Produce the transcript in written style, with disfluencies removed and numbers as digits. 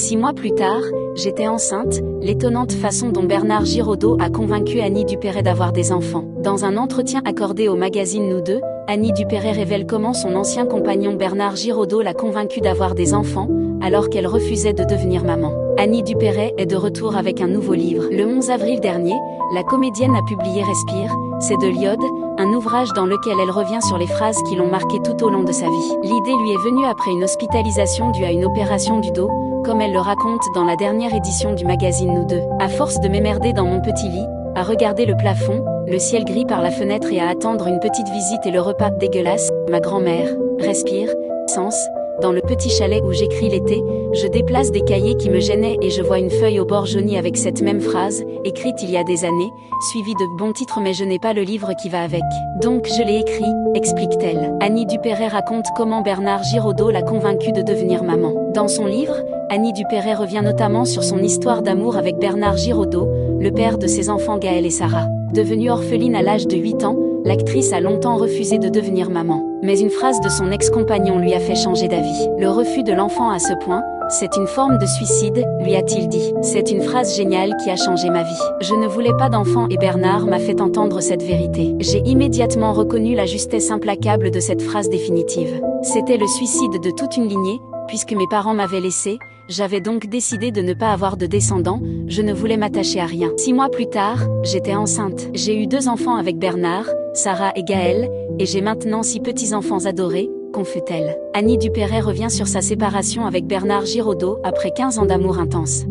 6 mois plus tard, j'étais enceinte, l'étonnante façon dont Bernard Giraudot a convaincu Annie Dupéret d'avoir des enfants. Dans un entretien accordé au magazine Nous Deux, Annie Dupéret révèle comment son ancien compagnon Bernard Giraudot l'a convaincue d'avoir des enfants, alors qu'elle refusait de devenir maman. Annie Dupéret est de retour avec un nouveau livre. Le 11 avril dernier, la comédienne a publié Respire, c'est de l'iode, un ouvrage dans lequel elle revient sur les phrases qui l'ont marquée tout au long de sa vie. L'idée lui est venue après une hospitalisation due à une opération du dos, comme elle le raconte dans la dernière édition du magazine Nous Deux. À force de m'emmerder dans mon petit lit, à regarder le plafond, le ciel gris par la fenêtre et à attendre une petite visite et le repas dégueulasse, ma grand-mère, respire, sens, dans le petit chalet où j'écris l'été, je déplace des cahiers qui me gênaient et je vois une feuille au bord jauni avec cette même phrase, écrite il y a des années, suivie de bons titres mais je n'ai pas le livre qui va avec. Donc je l'ai écrit, explique-t-elle. Annie Dupéret raconte comment Bernard Giraudot l'a convaincue de devenir maman. Dans son livre, Annie Dupéret revient notamment sur son histoire d'amour avec Bernard Giraudot, le père de ses enfants Gaël et Sarah. Devenue orpheline à l'âge de 8 ans, l'actrice a longtemps refusé de devenir maman. Mais une phrase de son ex-compagnon lui a fait changer d'avis. Le refus de l'enfant à ce point, c'est une forme de suicide, lui a-t-il dit. C'est une phrase géniale qui a changé ma vie. Je ne voulais pas d'enfant et Bernard m'a fait entendre cette vérité. J'ai immédiatement reconnu la justesse implacable de cette phrase définitive. C'était le suicide de toute une lignée, puisque mes parents m'avaient laissé. J'avais donc décidé de ne pas avoir de descendants, je ne voulais m'attacher à rien. 6 mois plus tard, j'étais enceinte. J'ai eu 2 enfants avec Bernard, Sarah et Gaël, et j'ai maintenant 6 petits-enfants adorés, confie-t-elle. Annie Dupéret revient sur sa séparation avec Bernard Giraudot après 15 ans d'amour intense.